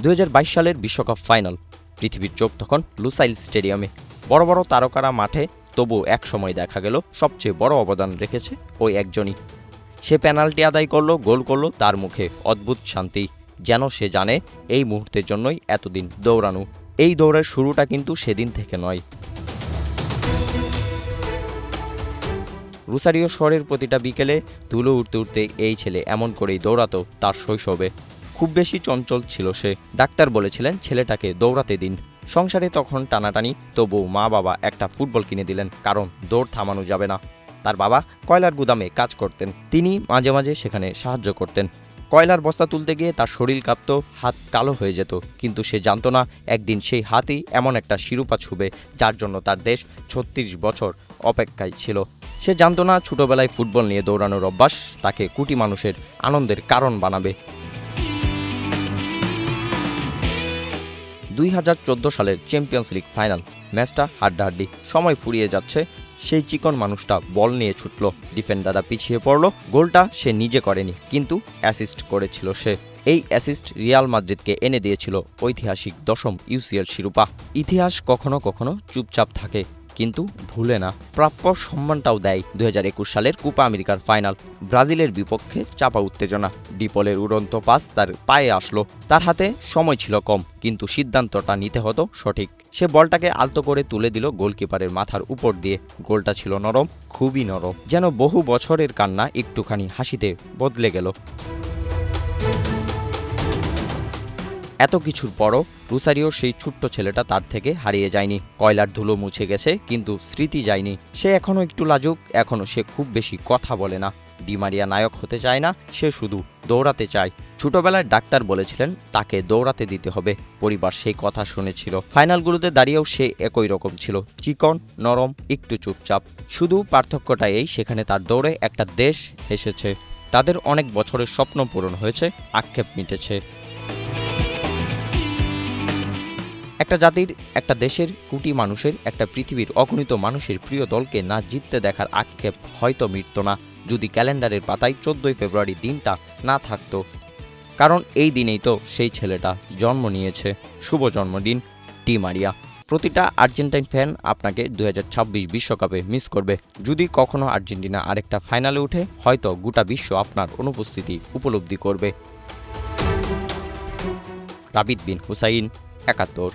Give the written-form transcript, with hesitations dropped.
2022 সালের বিশ্বকাপ ফাইনাল। পৃথিবীর চোখ তখন লুসাইল স্টেডিয়ামে। বড় বড় তারকারা মাঠে, তবু এক সময় দেখা গেল সবচেয়ে বড় অবদান রেখেছে ওই একজনই। সে পেনাল্টি আদায় করলো, গোল করলো, তার মুখে অদ্ভুত শান্তি, যেন সে জানে এই মুহূর্তের জন্যই এতদিন দৌড়ানো। এই দৌড়ের শুরুটা কিন্তু সেদিন থেকে নয়। রোসারিও শহরের প্রতিটা বিকেলে ধুলো উঠতে উঠতে এই ছেলে এমন করেই দৌড়াতো তার শৈশবে। খুব বেশি চঞ্চল ছিল সে। ডাক্তার বলেছিলেন ছেলেটাকে দৌড়াতে দিন। সংসারে তখন টানাটানি, তবু মা বাবা একটা ফুটবল কিনে দিলেন, কারণ দৌড় থামানো যাবে না। তার বাবা কয়লার গুদামে কাজ করতেন, তিনি মাঝে মাঝে সেখানে সাহায্য করতেন। কয়লার বস্তা তুলতে গিয়ে তার শরীর কাঁপত, হাত কালো হয়ে যেত, কিন্তু সে জানত না একদিন সেই হাতই এমন একটা শিরোপা ছুবে যার জন্য তার দেশ 36 বছর অপেক্ষায় ছিল। সে জানত না ছোটবেলায় ফুটবল নিয়ে দৌড়ানোর অভ্যাস তাকে কোটি মানুষের আনন্দের কারণ বানাবে। 2014 সালের চ্যাম্পিয়ন্স লিগ ফাইনাল ম্যাচটা হাড্ডাহাড্ডি। সময় ফুরিয়ে যাচ্ছে, সেই চিকন মানুষটা বল নিয়ে ছুটল, ডিফেন্ডাররা পিছিয়ে পড়ল। গোলটা সে নিজে করেনি, কিন্তু অ্যাসিস্ট করেছিল সে। এই অ্যাসিস্ট রিয়াল মাদ্রিদকে এনে দিয়েছিল ঐতিহাসিক 10ম ইউসিএল শিরোপা। ইতিহাস কখনো কখনো চুপচাপ থাকে, কিন্তু ভুলে না। প্রাপ্য সম্মানটাও দেয়। 2021 সালের কোপা আমেরিকার ফাইনাল, ব্রাজিলের বিপক্ষে চাপা উত্তেজনা। ডিপলের উড়ন্ত পাস তার পায়ে আসলো। তার হাতে সময় ছিল কম, কিন্তু সিদ্ধান্তটা নিতে হতো সঠিক। সে বলটাকে আলতো করে তুলে দিল গোলকিপারের মাথার উপর দিয়ে। গোলটা ছিল নরম, খুবই নরম, যেন বহু বছরের কান্না একটুখানি হাসিতে বদলে গেল। এত কিছুর পরও রোসারিওর সেই ছোট্ট ছেলেটা তার থেকে হারিয়ে যায়নি। কয়লার ধুলো মুছে গেছে, কিন্তু স্মৃতি যায়নি। সে এখনো একটু লাজুক, এখনো সে খুব বেশি কথা বলে না। ডি মারিয়া নায়ক হতে চায় না, সে শুধু দৌড়াতে চায়। ছোটবেলায় ডাক্তার বলেছিলেন তাকে দৌড়াতে দিতে হবে, পরিবার সেই কথা শুনেছিল। ফাইনালগুলোতে দাঁড়িয়েও সে একই রকম ছিল, চিকন, নরম, একটু চুপচাপ। শুধু পার্থক্যটা এই, সেখানে তার দৌড়ে একটা দেশ হেসেছে, তাদের অনেক বছরের স্বপ্ন পূরণ হয়েছে, আক্ষেপ মিটেছে। একটা জাতির, একটা দেশের, কোটি মানুষের, একটা পৃথিবীর অগণিত মানুষের প্রিয় দলকে না জিততে দেখার আক্ষেপ হয়তো মিটত না যদি ক্যালেন্ডারের পাতায় 14 ফেব্রুয়ারি দিনটা না থাকতো। কারণ এই দিনেই তো সেই ছেলেটা জন্ম নিয়েছে। শুভ জন্মদিন ডি মারিয়া। প্রতিটা আর্জেন্টাইন ফ্যান আপনাকে 2026 বিশ্বকাপে মিস করবে। যদি কখনো আর্জেন্টিনা আরেকটা ফাইনালে উঠে, হয়তো গোটা বিশ্ব আপনার অনুপস্থিতি উপলব্ধি করবে। রাবিদ বিন হুসাইন, 71।